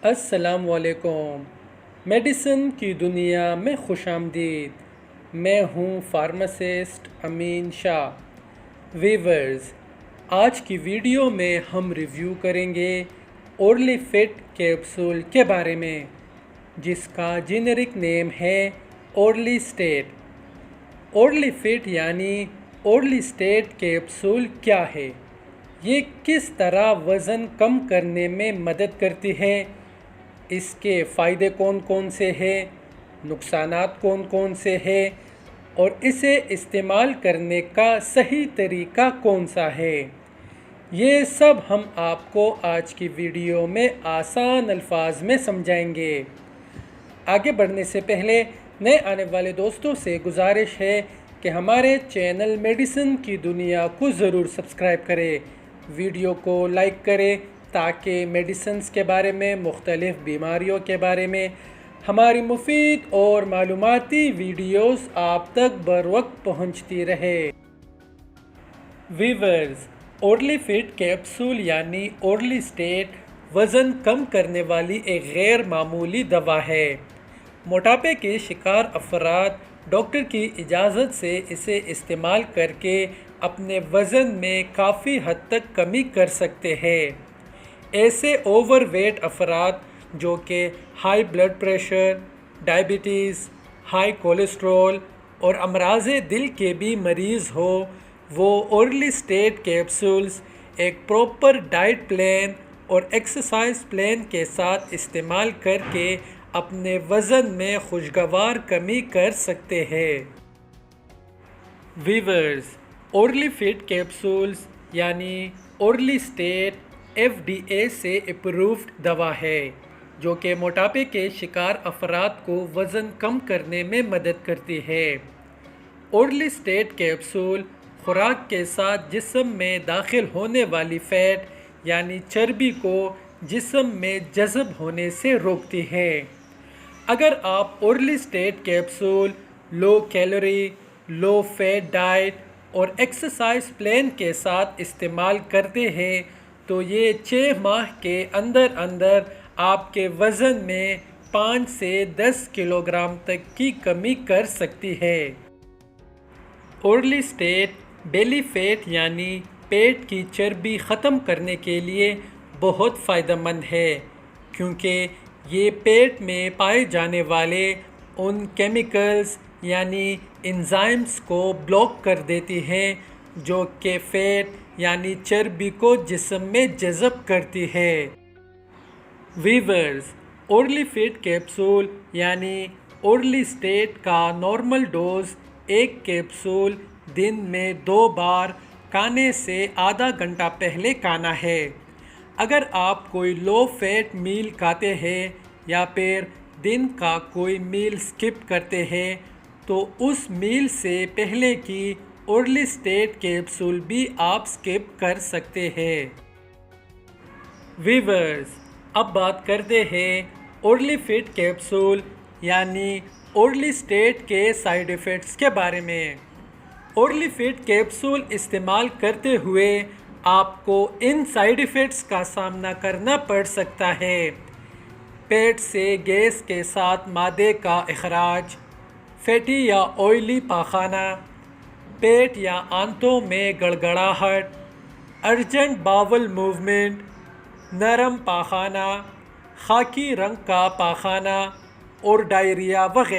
السلام علیکم۔ میڈیسن کی دنیا میں خوش آمدید۔ میں ہوں فارماسسٹ امین شاہ۔ ویورز، آج کی ویڈیو میں ہم ریویو کریں گے اورلی فٹ کیپسول کے بارے میں، جس کا جینرک نیم ہے اورلی اسٹیٹ۔ اورلی فٹ یعنی اورلی اسٹیٹ کیپسول کیا ہے؟ یہ کس طرح وزن کم کرنے میں مدد کرتی ہے؟ اس کے فائدے کون کون سے ہیں، نقصانات کون کون سے ہیں، اور اسے استعمال کرنے کا صحیح طریقہ کون سا ہے، یہ سب ہم آپ کو آج کی ویڈیو میں آسان الفاظ میں سمجھائیں گے۔ آگے بڑھنے سے پہلے نئے آنے والے دوستوں سے گزارش ہے کہ ہمارے چینل میڈیسن کی دنیا کو ضرور سبسکرائب کریں، ویڈیو کو لائک کریں تاکہ میڈیسنز کے بارے میں، مختلف بیماریوں کے بارے میں ہماری مفید اور معلوماتی ویڈیوز آپ تک بروقت پہنچتی رہے۔ ویورز، اورلی فٹ کیپسول یعنی اورلی اسٹیٹ وزن کم کرنے والی ایک غیر معمولی دوا ہے۔ موٹاپے کے شکار افراد ڈاکٹر کی اجازت سے اسے استعمال کر کے اپنے وزن میں کافی حد تک کمی کر سکتے ہیں۔ ایسے اوور ویٹ افراد جو کہ high blood pressure, diabetes, high cholesterol اور امراض دل کے بھی مریض ہو، وہ اورلی اسٹیٹ کیپسولز ایک پراپر ڈائٹ پلان اور ایکسرسائز پلان کے ساتھ استعمال کر کے اپنے وزن میں خوشگوار کمی کر سکتے ہیں۔ ویورز، اورلی فٹ کیپسولز یعنی اورلی اسٹیٹ FDA سے اپرووڈ دوا ہے جو کہ موٹاپے کے شکار افراد کو وزن کم کرنے میں مدد کرتی ہے۔ اورلی اسٹیٹ کیپسول خوراک کے ساتھ جسم میں داخل ہونے والی فیٹ یعنی چربی کو جسم میں جذب ہونے سے روکتی ہے۔ اگر آپ اورلی اسٹیٹ کیپسول لو کیلوری، لو فیٹ ڈائٹ اور ایکسرسائز پلان کے ساتھ استعمال کرتے ہیں تو یہ 6 ماہ کے اندر اندر آپ کے وزن میں 5 سے 10 کلو گرام تک کی کمی کر سکتی ہے۔ اورلی اسٹیٹ بیلی فیٹ یعنی پیٹ کی چربی ختم کرنے کے لیے بہت فائدہ مند ہے، کیونکہ یہ پیٹ میں پائے جانے والے ان کیمیکلز یعنی انزائمز کو بلاک کر دیتی ہیں جو کہ فیٹ یعنی چربی کو جسم میں جذب کرتی ہے۔ ویورز، اورلی فٹ کیپسول یعنی اورلی اسٹیٹ کا نارمل ڈوز ایک کیپسول دن میں 2 بار کھانے سے آدھا گھنٹہ پہلے کھانا ہے۔ اگر آپ کوئی لو فیٹ میل کھاتے ہیں یا پھر دن کا کوئی میل سکپ کرتے ہیں تو اس میل سے پہلے کی اورلی اسٹیٹ کیپسول بھی آپ سکپ کر سکتے ہیں۔ ویورز، اب بات کرتے ہیں اورلی فٹ کیپسول یعنی اورلی اسٹیٹ کے سائیڈ ایفیکٹس کے بارے میں۔ اورلی فٹ کیپسول استعمال کرتے ہوئے آپ کو ان سائیڈ ایفیکٹس کا سامنا کرنا پڑ سکتا ہے: پیٹ سے گیس کے ساتھ معدے کا اخراج، فیٹی یا آئلی پاخانہ، پیٹ یا آنتوں میں گڑگڑاہٹ، ارجنٹ باول موومنٹ، نرم پاخانہ، خاکی رنگ کا پاخانہ اور ڈائریا وغیرہ۔